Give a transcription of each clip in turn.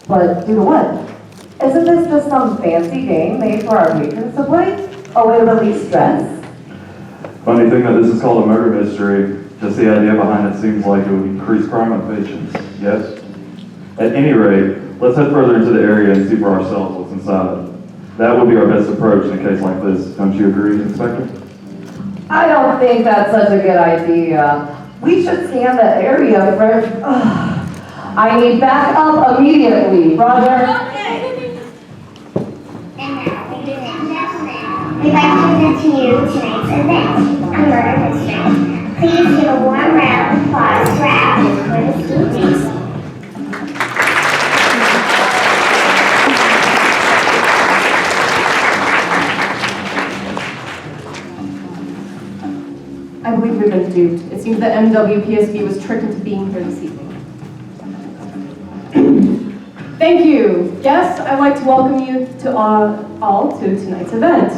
But due to what? Isn't this just some fancy game made for our patrons to play? A way to release stress? Funny thing that this is called a murder mystery. Just the idea behind it seems like it would increase crime with patients. Yes? At any rate, let's head further into the area and see for ourselves what's inside. That would be our best approach in a case like this. Don't you agree, Inspector? I don't think that's such a good idea. We should scan the area for... I need backup immediately. Roger. We'd like to present to you tonight's event, a murder mystery. Please give a warm round of applause to our actors for this evening. I believe we've been duped. It seems that MWPSB was tricked into being here this evening. Thank you. Guests, I'd like to welcome you to all to tonight's event.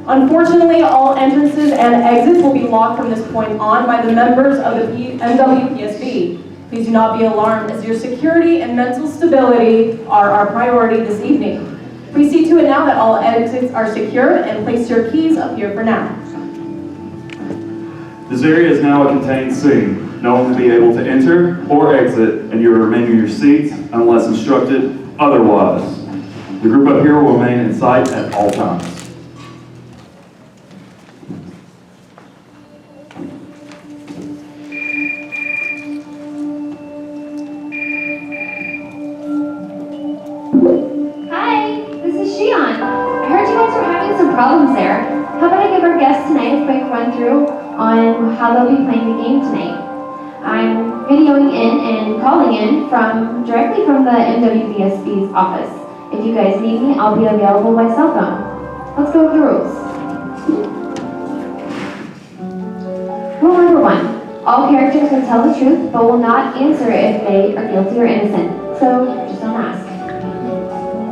Unfortunately, all entrances and exits will be locked from this point on by the members of the MWPSB. Please do not be alarmed, as your security and mental stability are our priority this evening. Please see to it now that all exits are secured and place your keys up here for now. This area is now a contained scene. No one will be able to enter or exit, and you will remain in your seats unless instructed otherwise. The group up here will remain in sight at all times. Hi, this is Shion. I heard you guys were having some problems there. How about I give our guests tonight a quick run through on how they'll be playing the game tonight. I'm videoing in and calling in directly from the MWPSB's office. If you guys need me, I'll be available by cell phone. Let's go over the rules. Rule number 1. All characters will tell the truth, but will not answer if they are guilty or innocent. So, just don't ask.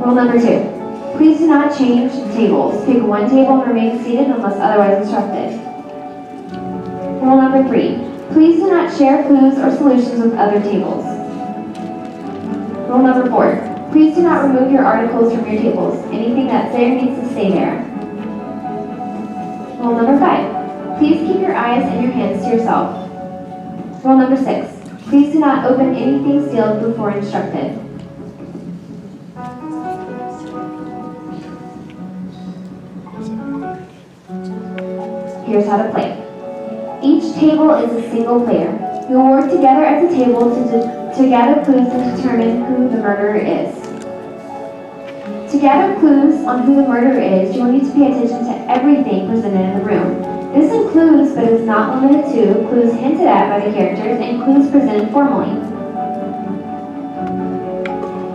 Rule number 2. Please do not change tables. Pick one table and remain seated unless otherwise instructed. Rule number 3. Please do not share clues or solutions with other tables. Rule number 4. Please do not remove your articles from your tables. Anything that's there needs to stay there. Rule number 5. Please keep your eyes and your hands to yourself. Rule number 6. Please do not open anything sealed before instructed. Here's how to play. Each table is a single player. You will work together at the table to gather clues and determine who the murderer is. To gather clues on who the murderer is, you will need to pay attention to everything presented in the room. This includes, but is not limited to, clues hinted at by the characters and clues presented formally.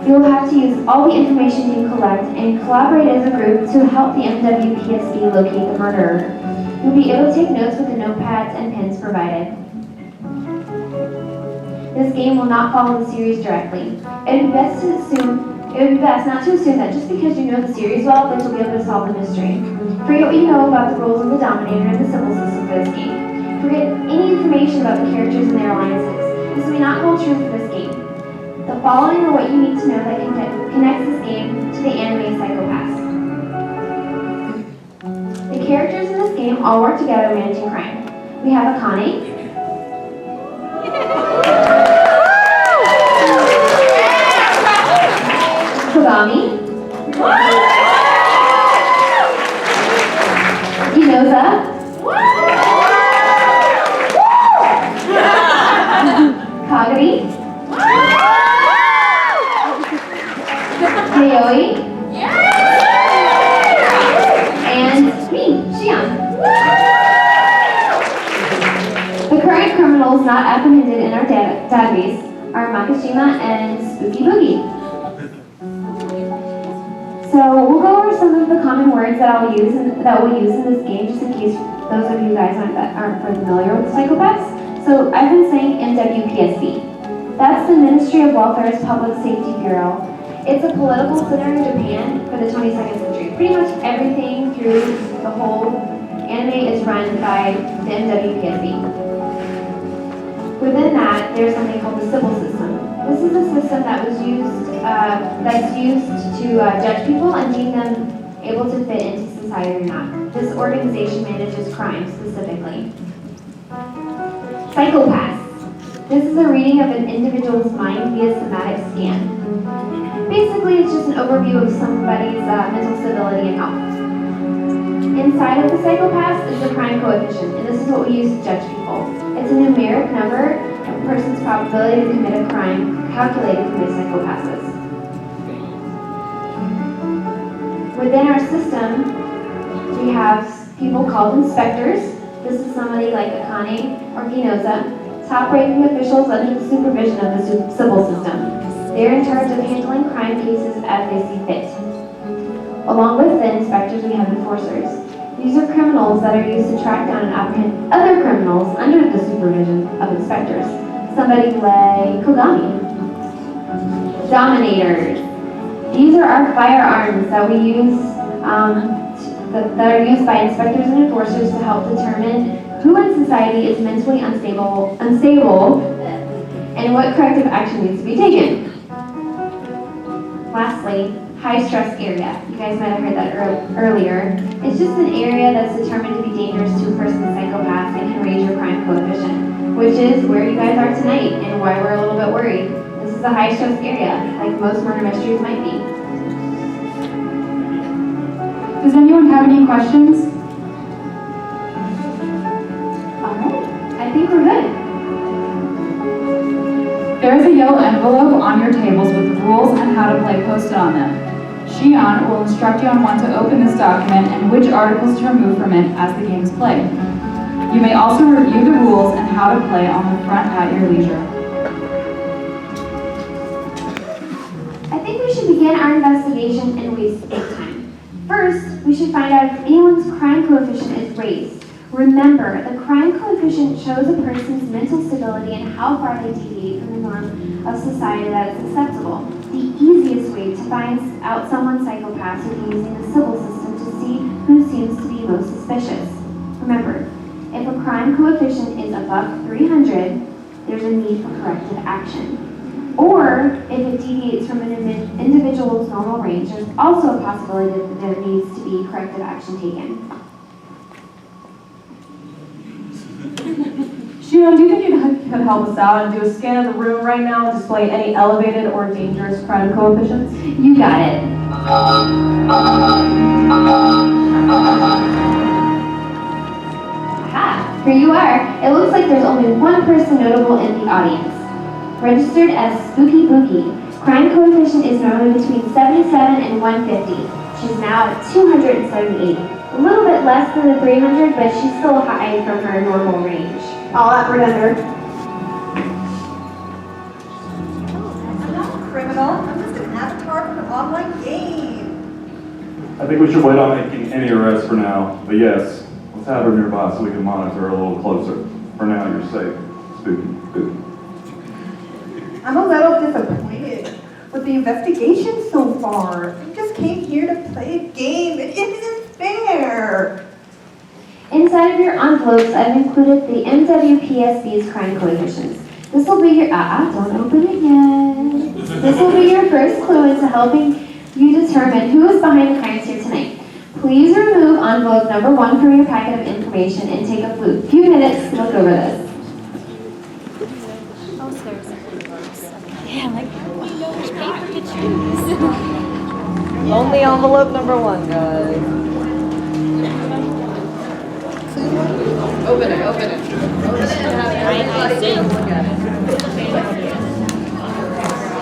You will have to use all the information you collect and collaborate as a group to help the MWPSB locate the murderer. You'll be able to take notes with the notepads and pens provided. This game will not follow the series directly. It would be best not to assume that just because you know the series well, that you'll be able to solve the mystery. Forget what you know about the rules of the Dominator and the symbol system for this game. Forget any information about the characters and their alliances. This may not hold true for this game. The following are what you need to know that connects this game to the anime Psychopaths. The characters in this game all work together managing crime. We have Akane, Kogami, Inoza, Kagami, Yayoi, and me, Shion. The current criminals not apprehended in our database are Makishima and Spooky Boogie. So we'll go over some of the common words that we'll use in this game, just in case those of you guys aren't familiar with psychopaths. So I've been saying MWPSB. That's the Ministry of Welfare's Public Safety Bureau. It's a political center in Japan for the 22nd century. Pretty much everything through the whole anime is run by the MWPSB. Within that, there's something called the civil system. This is a system that's used to judge people and deem them able to fit into society or not. This organization manages crime specifically. Psychopaths. This is a reading of an individual's mind via somatic scan. Basically, it's just an overview of somebody's mental stability and health. Inside of the psychopaths is the crime coefficient, and this is what we use to judge people. It's a numeric number of a person's probability to commit a crime calculated from these psychopaths. Within our system, we have people called inspectors. This is somebody like Akane or Ginoza, top-ranking officials under the supervision of the civil system. They're in charge of handling crime cases as they see fit. Along with the inspectors, we have enforcers. These are criminals that are used to track down and apprehend other criminals under the supervision of inspectors. Somebody like Kogami. Dominators. These are our firearms that we use, that are used by inspectors and enforcers to help determine who in society is mentally unstable, and what corrective action needs to be taken. Lastly, high stress area. You guys might have heard that earlier. It's just an area that's determined to be dangerous to a person's psychopath and can raise your crime coefficient, which is where you guys are tonight and why we're a little bit worried. This is a high stress area, like most murder mysteries might be. Does anyone have any questions? All right, I think we're good. There is a yellow envelope on your tables with the rules and how to play posted on them. Shion will instruct you on when to open this document and which articles to remove from it as the game is played. You may also review the rules and how to play on the front at your leisure. I think we should begin our investigation and waste no time. First, we should find out if anyone's crime coefficient is raised. Remember, the crime coefficient shows a person's mental stability and how far they deviate from the norm of society that is acceptable. The easiest way to find out someone's psychopath would be using the civil system to see who seems to be most suspicious. Remember, if a crime coefficient is above 300, there's a need for corrective action. Or, if it deviates from an individual's normal range, there's also a possibility that there needs to be corrective action taken. Shion, do you think you could help us out and do a scan of the room right now and display any elevated or dangerous crime coefficients? You got it. Aha, here you are. It looks like there's only one person notable in the audience. Registered as Spooky Bookie. Crime coefficient is normally between 77 and 150. She's now at 278. A little bit less than the 300, but she's still high from her normal range. I'll apprehend her. I'm not a criminal. I'm just an avatar from an online game. I think we should wait on making any arrests for now, but yes, let's have her nearby so we can monitor her a little closer. For now, you're safe. Spooky, spooky. I'm a little disappointed with the investigation so far. I just came here to play a game. It isn't fair. Inside of your envelopes, I've included the MWPSB's crime coefficients. This will be your, don't open it yet. This will be your first clue into helping you determine who is behind the crimes here tonight. Please remove envelope number 1 from your packet of information and take a few minutes to look over this. Yeah, like, how do we know which paper to choose? Only envelope number 1, guys. Open it. Open it and have everybody take a look at it.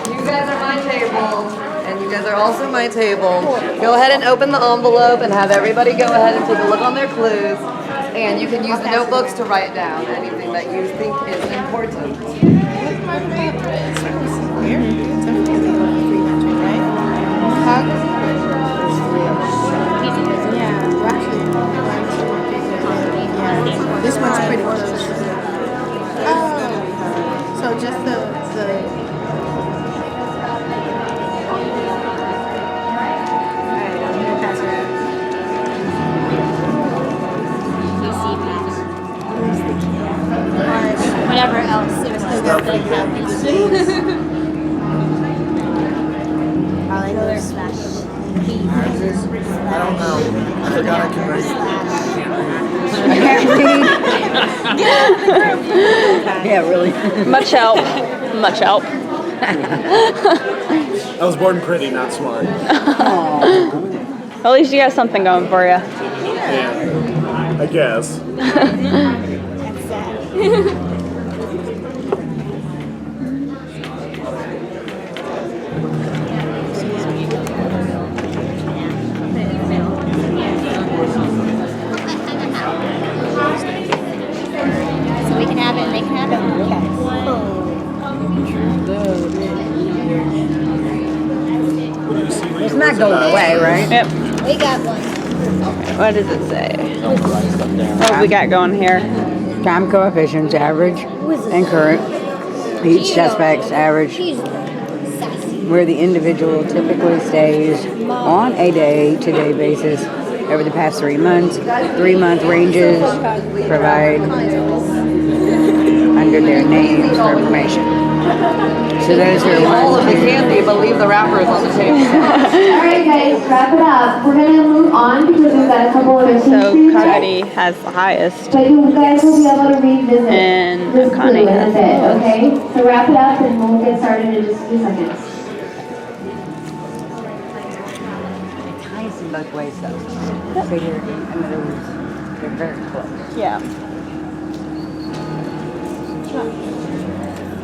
You guys are my table, and you guys are also my table. Go ahead and open the envelope and have everybody go ahead and take a look on their clues. And you can use the notebooks to write down anything that you think is important. What's my favorite? It's weird. It's definitely over 300, right? Hugs? Yeah, we're actually yeah. This one's pretty close. Oh, so just the Alright, I'm gonna pass it out. Whatever else. It was I don't know. I forgot I could read. Yeah, really. Much help. Much help. I was born pretty, not smart. Well, at least you got something going for you. Yeah, I guess. So we can have it and they can have it? Okay. It's not going away, right? Yep. We got one. What does it say? What have we got going here? Time coefficients, average and current. Each suspect's average, where the individual typically stays on a day-to-day basis over the past 3 months. 3-month ranges provide under their names for information. So those are All of the ones. candy, but leave the wrappers on the table. Alright guys, wrap it up. We're gonna move on because we've got a couple of other So things to Cody has the highest. but you guys will be able to revisit And this Connie clue in a has bit, the lowest. okay? So wrap it up and we'll get started in just a few seconds. It ties in both ways though. So you're, in other words, they're very close. Yeah.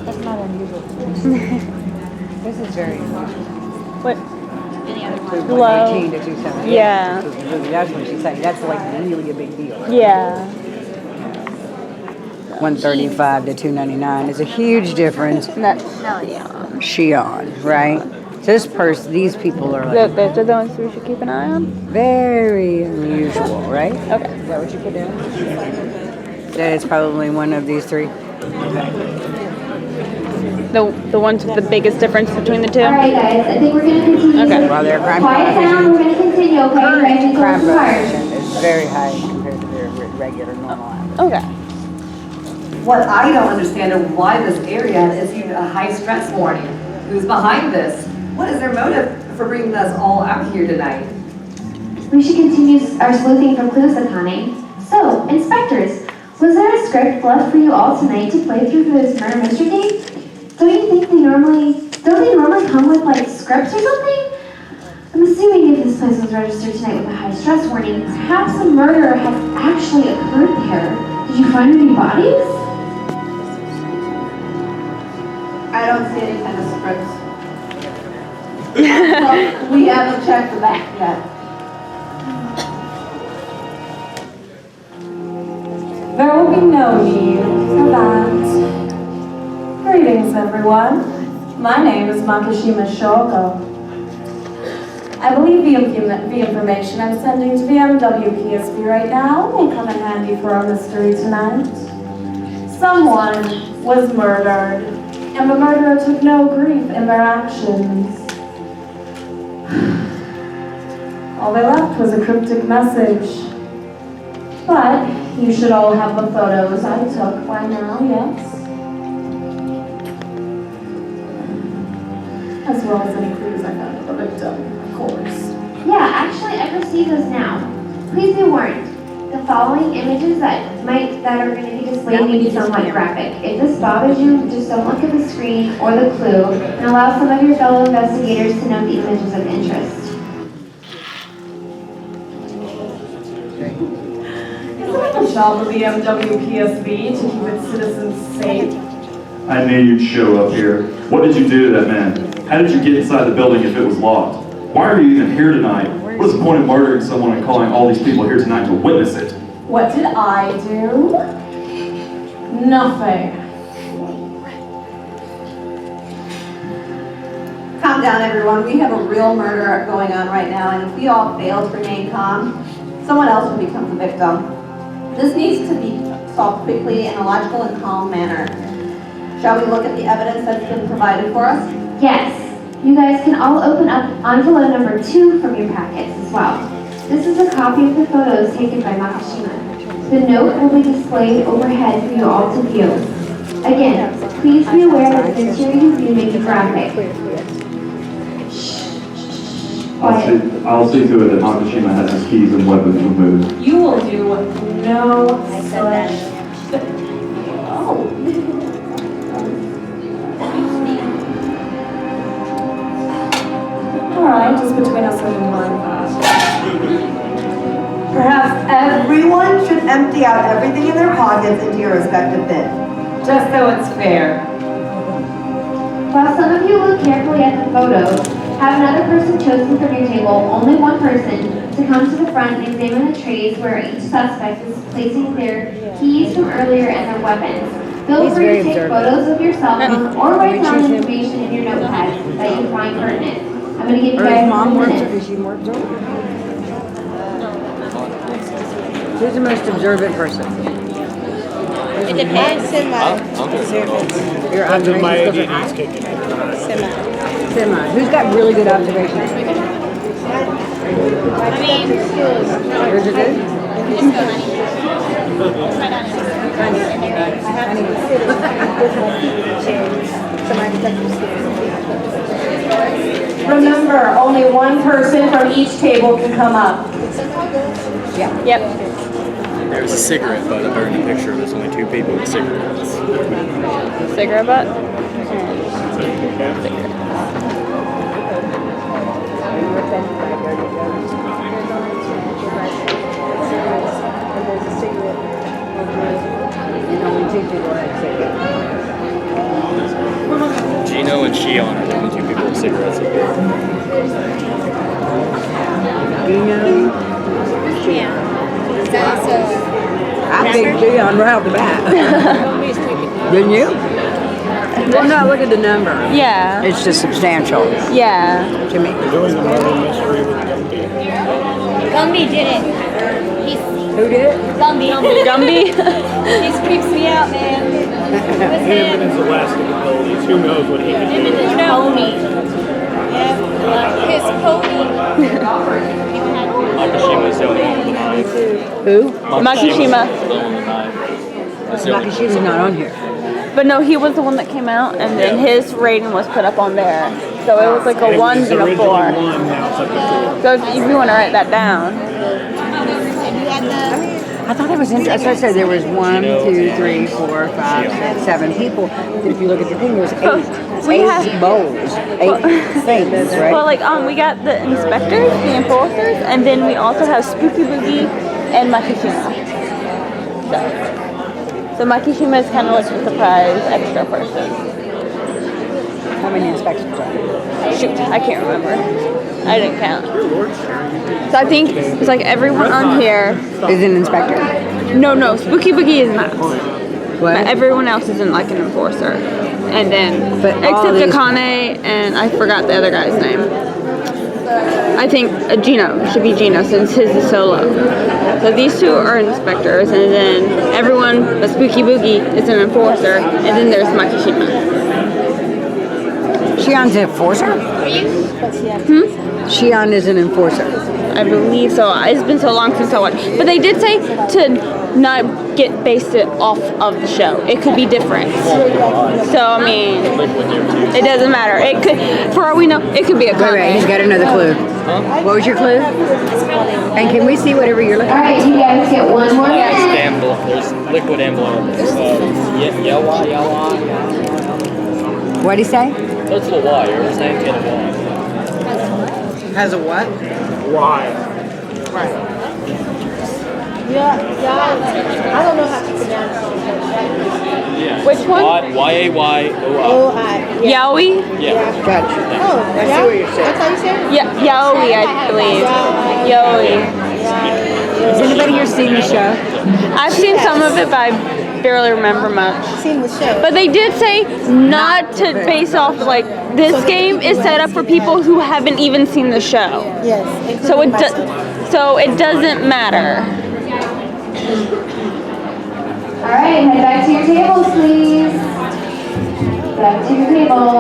That's not unusual. This is very unusual. What? So Low. 118 to 270. Yeah. So that's what she's saying. That's like really a big deal. Yeah. 135 to 299 is a huge difference. That's Shion, right? So these people are like those are the ones we should keep an eye on. very unusual, right? Okay. Is that what you put down? That is probably one of these three. The ones with the biggest difference between the two. Alright guys, I think we're gonna continue. Okay. While their crime Quiet down, we're gonna continue, okay? You guys need to crime work hard. coefficient is very high compared to their regular normal average. Okay. What I don't understand is why this area is even a high stress warning. Who's behind this? What is their motive for bringing us all out here tonight? We should continue our sleuthing for clues, Akane. So, inspectors, was there a script left for you all tonight to play through for this murder mystery game? Don't you think don't they normally come with like scripts or something? I'm assuming if this place was registered tonight with a high stress warning, perhaps a murder has actually occurred there. Did you find any bodies? I don't see any kind of scripts. We haven't checked the back yet. There will be no need for that. Greetings, everyone. My name is Makishima Shoko. I believe the information I'm sending to the MWPSB right now will come in handy for our mystery tonight. Someone was murdered, and the murderer took no grief in their actions. All they left was a cryptic message. But you should all have the photos I took by now, yes? As well as any clues I found of the victim, of course. Yeah, actually, I've received those now. Please be warned. The following images that are going to be displayed may be somewhat graphic. If this bothers you, just don't look at the screen or the clue, and allow some of your fellow investigators to note the images of interest. Isn't it the job of the MWPSB to keep its citizens safe? I knew you'd show up here. What did you do to that man? How did you get inside the building if it was locked? Why are you even here tonight? What is the point of murdering someone and calling all these people here tonight to witness it? What did I do? Nothing. Calm down, everyone. We have a real murder going on right now, and if we all fail to remain calm, someone else will become the victim. This needs to be solved quickly in a logical and calm manner. Shall we look at the evidence that's been provided for us? Yes. You guys can all open up envelope number 2 from your packets as well. This is a copy of the photos taken by Makishima. The note will be displayed overhead for you all to view. Again, please be aware that the material you view may be graphic. I'll see to it that Nakashima has his keys and weapons removed. You will do no such. Oh. All right, just between us and Perhaps everyone should empty out everything in their pockets into your respective bin. just so it's fair. While some of you look carefully at the photos, have another person chosen from your table, only one person, to come to the front and examine the trays where each suspect is placing their keys from earlier and their weapons. Feel free to take photos of your cell phone or write down information in your notepad that you find pertinent. I'm going to give you guys 1 minute. Is she more observant? Who's the most observant person? It depends on my observance. Your observation My skills are ADD's high? kicking in. Semi. Who's got really good observation? I mean, Yours are good? Remember, only one person from each table can come up. Yeah. Yep. There's a cigarette butt up there in the picture. There's only 2 people with cigarettes. Cigarette butt? Gino and Shion are the only 2 people with cigarettes up there. yeah. So, I think Leon right off the bat. Didn't you? Well, no, look at the number. Yeah. It's just substantial Yeah. to me. We're doing the murder mystery with Gumby. Gumby did it. Who did it? Gumby. Gumby? He creeps me out, man. With Him and his elastic abilities. Who knows what he can him do? and his pony. Yeah. His pony. Makishima's the only one with a knife. Who? Makishima. The one with a knife. That's the only Nakashima's not on here. But no, he was the one that came out, and then his rating was put up on there. So it was like a 1 It's and a originally 4. 1, now it's up to 4. So if you want to write that down. I thought it was interesting. As I said, there was 1, 2, 3, 4, 5, 6, 7 people. But if you look at the thing, there's 8. We 8 have- bowls, 8 things, right? Well, like we got the inspectors, the enforcers, and then we also have Spooky Boogie and Makishima. So Makishima is kind of like the surprise extra person. How many inspections are there? Shoot, I can't remember. I didn't count. So I think it's like everyone on here. Is an inspector? No, Spooky Boogie is not. What? But everyone else isn't like an enforcer. And then, But all except these- Akane, and I forgot the other guy's name. I think Gino, should be Gino, since his is solo. So these 2 are inspectors, and then everyone but Spooky Boogie is an enforcer, and then there's Makishima. Shion's an enforcer? Shion is an enforcer. I believe so. It's been so long since I watched. But they did say to not base it off of the show. It could be different. So I mean, it doesn't matter. It could, for all we know, it could be a Wait, comment. he's got another clue. What was your clue? And can we see whatever you're looking All right, you guys get 1 more There's minute. amble. There's liquid envelope. Yawa. What'd he say? That's the Y. You're saying get a Y. Has a what? Why? Yeah. I don't know how to pronounce Yeah. Which one? Y-A-Y-O-I. Yaoi? Yeah. Gotcha. Oh, I see what you're saying. That's how you say it? Yaoi, I believe. Yaoi. Has anybody here seen the show? I've seen some of it, but I barely remember much. Seen the show. But they did say not to base off, like, this game is set up for people who haven't even seen the show. Yes. So including myself. so it doesn't matter. All right, head back to your tables, please. Back to your table.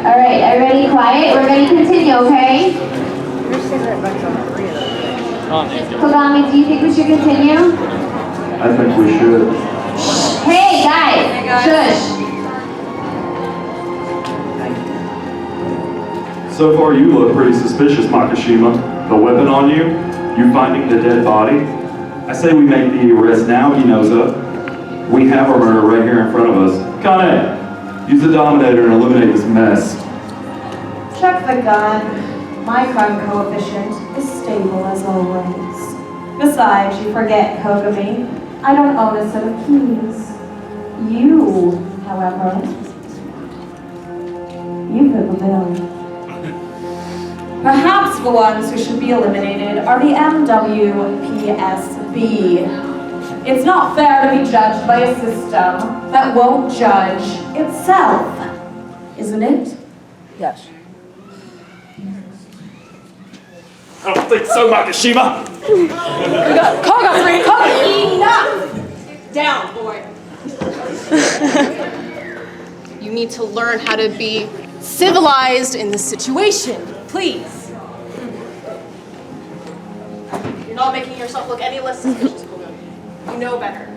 All right, everybody quiet? We're going to continue, okay? Kogami, do you think we should continue? I think we should. Hey, guys, shush. So far, you look pretty suspicious, Makishima. The weapon on you, you finding the dead body. I say we make the arrest now, Inoza. We have our murderer right here in front of us. Kane, use the Dominator and eliminate this mess. Check the gun. My crime coefficient is stable as always. Besides, you forget, Kogami, I don't own a set of keys. You, however, you fit the bill. Perhaps the ones who should be eliminated are the MWPSB. It's not fair to be judged by a system that won't judge itself, isn't it? Yes. I don't think so, Makishima. Koga 3, Koga! Enough! Down, boy. You need to learn how to be civilized in this situation, please. You're not making yourself look any less suspicious, Koga. You know better.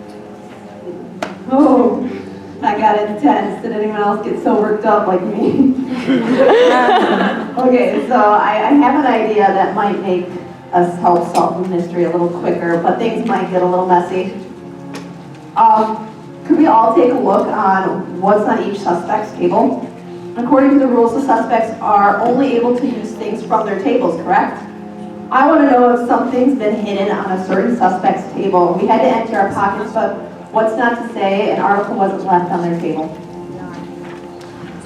Oh, that got intense. Did anyone else get so worked up like me? Okay, so I have an idea that might make us help solve the mystery a little quicker, but things might get a little messy. Could we all take a look on what's on each suspect's table? According to the rules, the suspects are only able to use things from their tables, correct? I want to know if something's been hidden on a certain suspect's table. We had to empty our pockets, but what's not to say an article wasn't left on their table?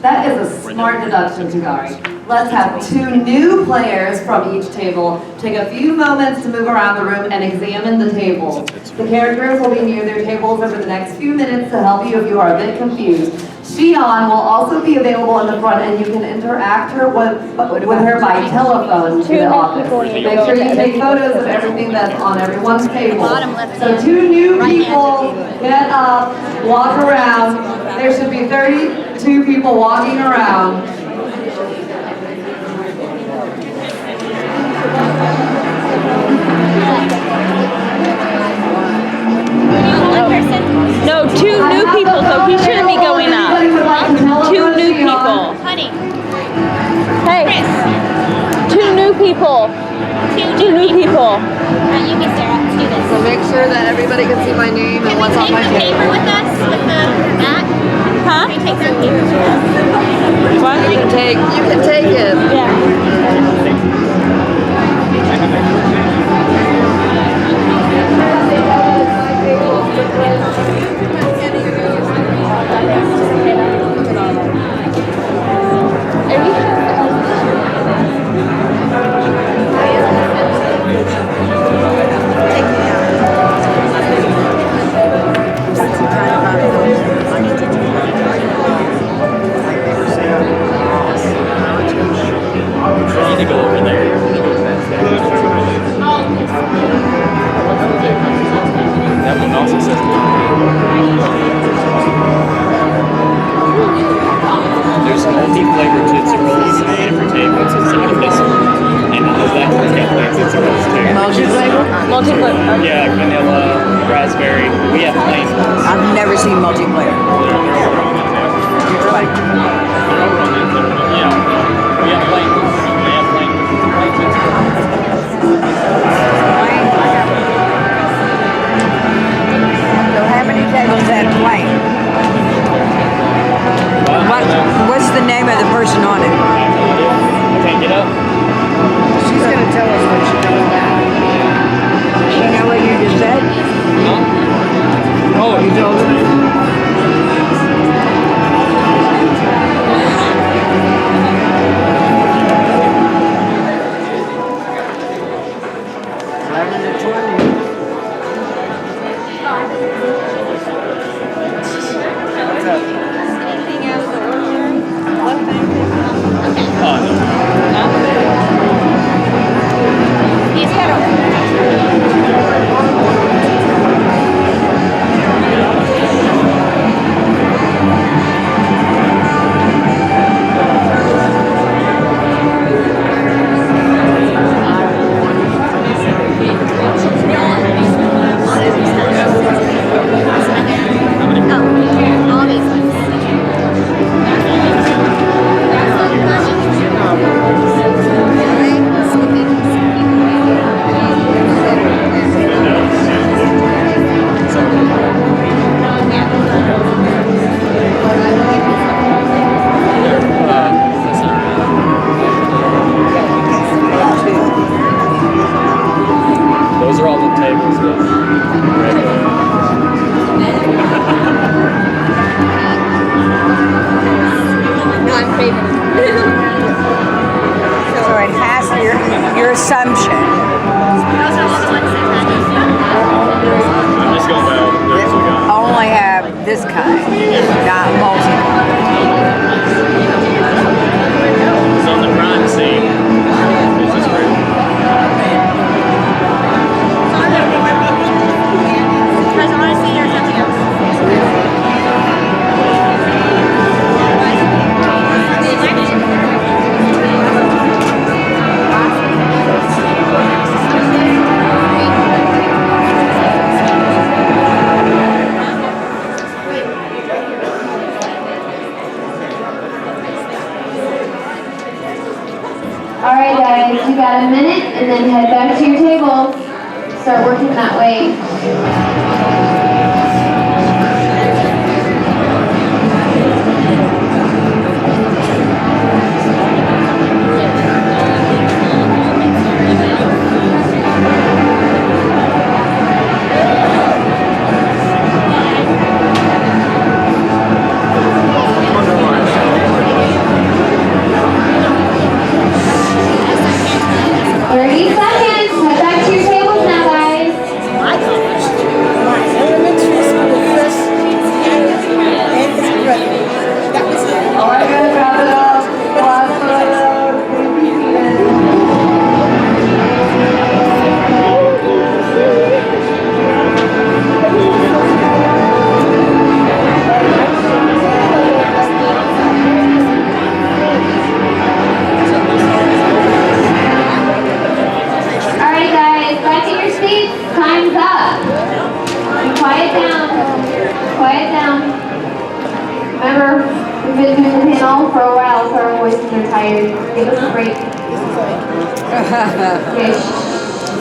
That is a smart deduction, Tugari. Let's have 2 new players from each table take a few moments to move around the room and examine the tables. The characters will be near their tables over the next few minutes to help you if you are a bit confused. Shion will also be available in the front, and you can interact with her by telephone to the office. Make sure you take photos of everything that's on everyone's table. So 2 new people, get up, walk around. There should be 32 people walking around. No, 2 new people, so he shouldn't be going up. 2 new people. Honey. Hey, 2 new people. 2 new people. You can Sarah. Let's do this. So make sure that everybody can see my name and what's on my Paper table. with us with the mat. Huh? Can we take some paper with us? What? You can take it. Yeah. You need to go over there. That one also says there's multi-flavored Tootsie Rolls and for tables inside of this one. And that one's got like Tootsie Rolls too. Multi-flavor? Multi-flavor. Yeah, like vanilla, raspberry. We have plain ones. I've never seen multi-flavor. They're over on that table. Like, They're over on that table. Yeah. We have plain ones. They have plain Tootsie Rolls. so how many tables have plain? What's the name of the person on it? Can't get up. She's going to tell us when she comes back. You know what you just said? Huh? Oh, You told her? assumption. I'm just going by all the notes we got. Only have this kind, not multiple. It's on the crime scene. This is real. Because honestly, there's nothing else. All right, guys, you got a minute, and then head back to your tables. Start working that way.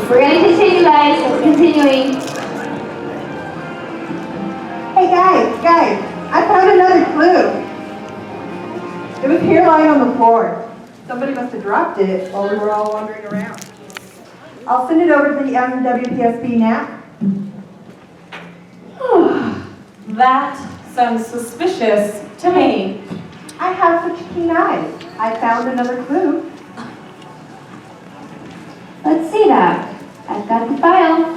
We're gonna continue, guys. We're continuing. Hey guys, I found another clue. It was here lying on the floor. Somebody must have dropped it while we were all wandering around. I'll send it over to the WPSB now. That sounds suspicious to me. I have such keen eyes. I found another clue. Let's see that. I've got the file.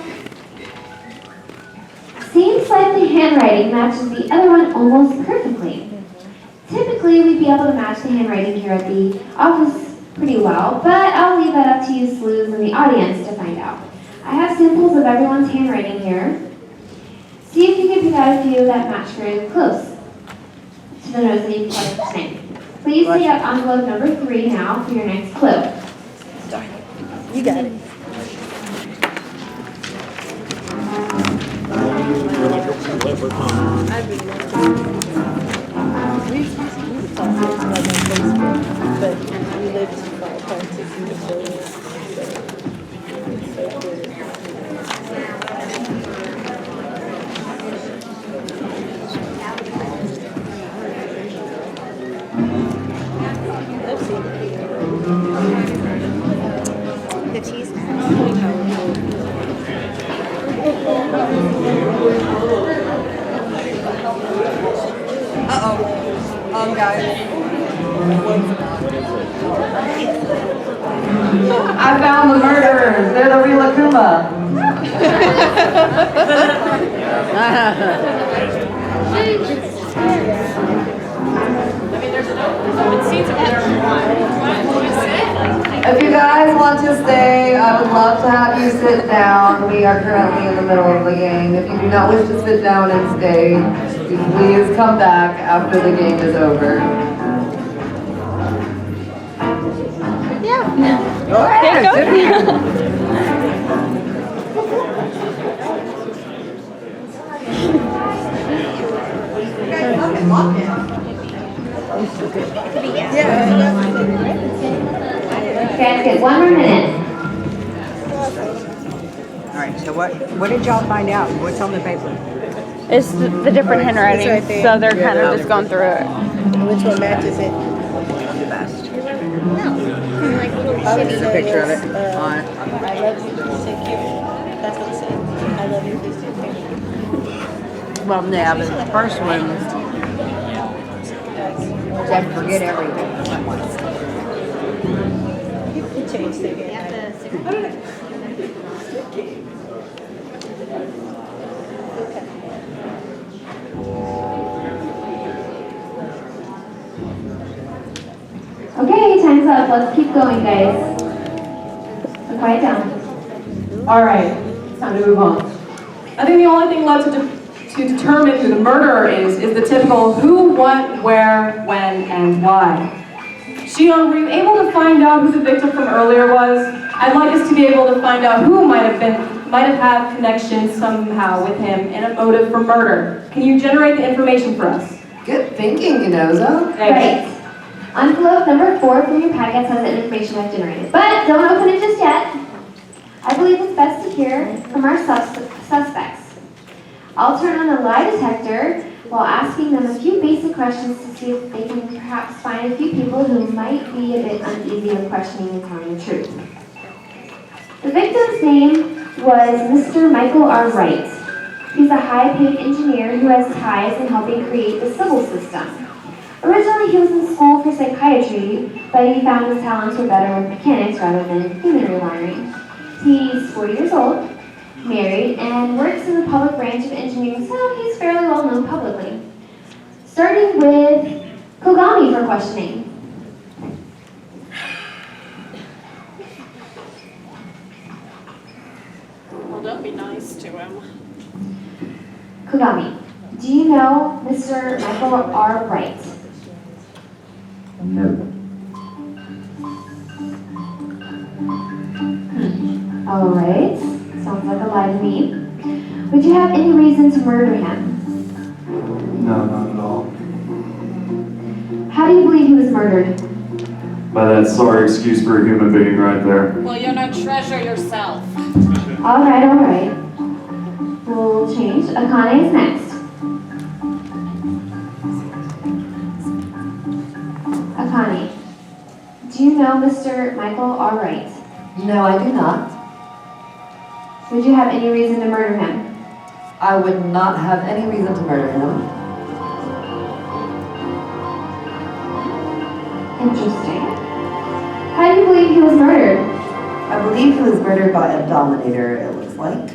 Seems like the handwriting matches the other one almost perfectly. Typically, we'd be able to match the handwriting here at the office pretty well, but I'll leave that up to you sleuths in the audience to find out. I have samples of everyone's handwriting here. See if you can pick out a few that match very close to the notes that you've collected tonight. Please take up envelope number 3 now for your next clue. You got it. But we live too far apart to see each other. The cheese. Guys. I found the murderers. They're the real Akuma. If you guys want to stay, I would love to have you sit down. We are currently in the middle of the game. If you do not wish to sit down and stay, please come back after the game is over. Yeah. Go ahead. Guys, get 1 more minute. All right. So what did y'all find out? What's on the paper? It's the different handwriting, It's right there. so they're kind of just going through it. Which one matches it? The best. No. Like little There's a picture of it on it. I love you, please take care. That's what it says. I love you, please take care. Well, yeah, but the first one said forget everything. You changed it again. Okay, time's up. Let's keep going, guys. So quiet down. All right, it's time to move on. I think the only thing left to determine who the murderer is the typical who, what, where, when, and why. Shion, were you able to find out who the victim from earlier was? I'd like us to be able to find out who might have had connection somehow with him and a motive for murder. Can you generate the information for us? Good thinking, Ginoza. Right. Envelope number 4 from your packets has the information I've generated. But don't open it just yet. I believe it's best to hear from our suspects. I'll turn on the lie detector while asking them a few basic questions to see if they can perhaps find a few people who might be a bit uneasy with questioning and telling the truth. The victim's name was Mr. Michael R. Wright. He's a high-paid engineer who has ties in helping create the civil system. Originally, he was in school for psychiatry, but he found his talents were better with mechanics rather than human rewiring. He's 40 years old, married, and works in the public branch of engineering, so he's fairly well known publicly. Starting with Kogami for questioning. Well, don't be nice to him. Kogami, do you know Mr. Michael R. Wright? No. All right, sounds like a lie to me. Would you have any reason to murder him? No, not at all. How do you believe he was murdered? By that sorry excuse for a human being right there. Well, you're no treasure yourself. All right. We'll change. Akane is next. Akane, do you know Mr. Michael R. Wright? No, I do not. Would you have any reason to murder him? I would not have any reason to murder him. Interesting. How do you believe he was murdered? I believe he was murdered by a dominator, it looks like.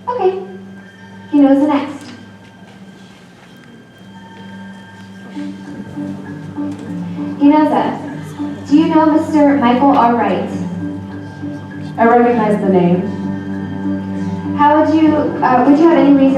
Okay. He knows the next. Ginoza, do you know Mr. Michael R. Wright? I recognize the name. Would you have any reason